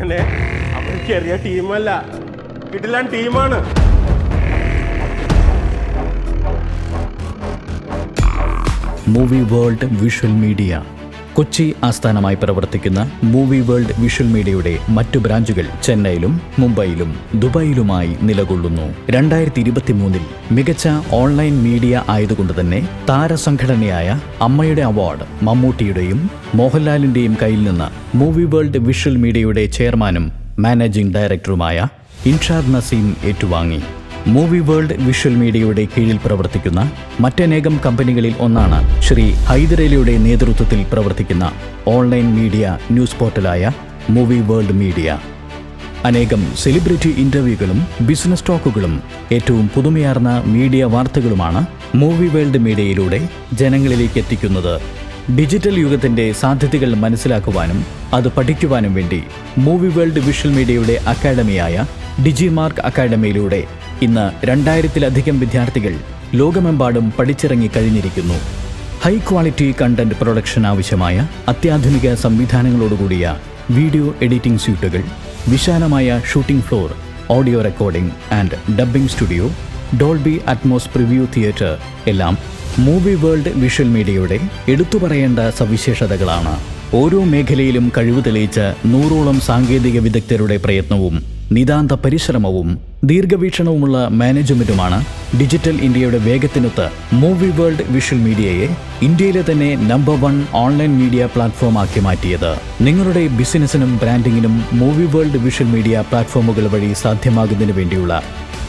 അങ്ങനെ അവർ ചെറിയ ടീമല്ല, കിടിലൻ ടീമാണ്. Movie world visual media Kochi ആസ്ഥാനമായി പ്രവർത്തിക്കുന്ന മൂവി വേൾഡ് വിഷ്വൽ മീഡിയയുടെ മറ്റു ബ്രാഞ്ചുകൾ ചെന്നൈയിലും മുംബൈയിലും ദുബായിലുമായി നിലകൊള്ളുന്നു. 2023 മികച്ച ഓൺലൈൻ മീഡിയ ആയതുകൊണ്ട് തന്നെ താരസംഘടനയായ അമ്മയുടെ അവാർഡ് മമ്മൂട്ടിയുടെയും മോഹൻലാലിന്റെയും കയ്യിൽ നിന്ന് മൂവി വേൾഡ് വിഷ്വൽ മീഡിയയുടെ ചെയർമാനും മാനേജിംഗ് ഡയറക്ടറുമായ ഇൻഷാദ് നസീം ഏറ്റുവാങ്ങി. മൂവി വേൾഡ് വിഷ്വൽ മീഡിയയുടെ കീഴിൽ പ്രവർത്തിക്കുന്ന മറ്റനേകം കമ്പനികളിൽ ഒന്നാണ് ശ്രീ ഹൈദരലിയുടെ നേതൃത്വത്തിൽ പ്രവർത്തിക്കുന്ന ഓൺലൈൻ മീഡിയ ന്യൂസ് പോർട്ടലായ മൂവി വേൾഡ് മീഡിയ. അനേകം സെലിബ്രിറ്റി ഇന്റർവ്യൂകളും ബിസിനസ് ടോക്കുകളും ഏറ്റവും പുതുമയാർന്ന മീഡിയ വാർത്തകളുമാണ് മൂവി വേൾഡ് മീഡിയയിലൂടെ ജനങ്ങളിലേക്ക് എത്തിക്കുന്നത്. ഡിജിറ്റൽ യുഗത്തിന്റെ സാധ്യതകൾ മനസ്സിലാക്കുവാനും അത് പഠിക്കുവാനും വേണ്ടി മൂവി വേൾഡ് വിഷ്വൽ മീഡിയയുടെ അക്കാഡമിയായ ഡിജിമാർക്ക് അക്കാഡമിയിലൂടെ ഇന്ന് 2000-ലധികം വിദ്യാർത്ഥികൾ ലോകമെമ്പാടും പഠിച്ചിറങ്ങി കഴിഞ്ഞിരിക്കുന്നു. ഹൈ ക്വാളിറ്റി കണ്ടന്റ് പ്രൊഡക്ഷൻ ആവശ്യമായ അത്യാധുനിക സംവിധാനങ്ങളോടുകൂടിയ വീഡിയോ എഡിറ്റിംഗ് സ്യൂട്ടുകൾ, വിശാലമായ shooting floor, audio recording and dubbing studio, Dolby Atmos preview theatre എല്ലാം മൂവി വേൾഡ് വിഷ്വൽ മീഡിയയുടെ എടുത്തുപറയേണ്ട സവിശേഷതകളാണ്. ഓരോ മേഖലയിലും കഴിവ് തെളിയിച്ച 100ഓളം സാങ്കേതിക വിദഗ്ധരുടെ പ്രയത്നവും നിതാന്ത പരിശ്രമവും ദീർഘവീക്ഷണവുമുള്ള മാനേജ്മെന്റുമാണ് ഡിജിറ്റൽ ഇന്ത്യയുടെ വേഗത്തിനൊത്ത് മൂവി വേൾഡ് വിഷ്വൽ മീഡിയയെ ഇന്ത്യയിലെ തന്നെ നമ്പർ 1 ഓൺലൈൻ മീഡിയ പ്ലാറ്റ്ഫോം ആക്കി മാറ്റിയത്. നിങ്ങളുടെ ബിസിനസിനും ബ്രാൻഡിങ്ങിനും മൂവി വേൾഡ് വിഷ്വൽ മീഡിയ പ്ലാറ്റ്ഫോമുകൾ വഴി സാധ്യമാകുന്നതിന് വേണ്ടിയുള്ള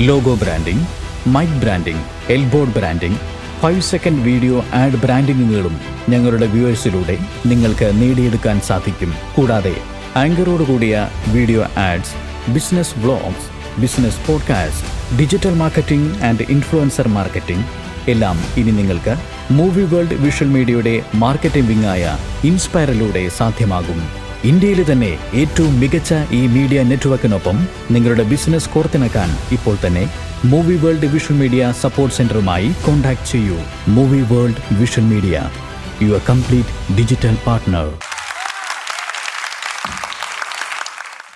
logo branding, mic branding, L board branding, 5 second video ad ബ്രാൻഡിങ്ങുകളും ഞങ്ങളുടെ വ്യൂവേഴ്സിലൂടെ നിങ്ങൾക്ക് നേടിയെടുക്കാൻ സാധിക്കും. കൂടാതെ ആങ്കറോടുകൂടിയ video ads, business vlogs, business podcast, digital marketing and influencer marketing എല്ലാം ഇനി നിങ്ങൾക്ക് മൂവി വേൾഡ് വിഷ്വൽ മീഡിയയുടെ മാർക്കറ്റിംഗ് വിങ്ങായ ഇൻസ്പയറിലൂടെ സാധ്യമാകും. ഇന്ത്യയിലെ തന്നെ ഏറ്റവും മികച്ച ഈ മീഡിയ നെറ്റ്വർക്കിനൊപ്പം നിങ്ങളുടെ ബിസിനസ് കോർത്തിണക്കാൻ ഇപ്പോൾ തന്നെ movie world visual media support സെന്ററുമായി കോൺടാക്ട് ചെയ്യൂ. Movie world visual media, your complete digital partner.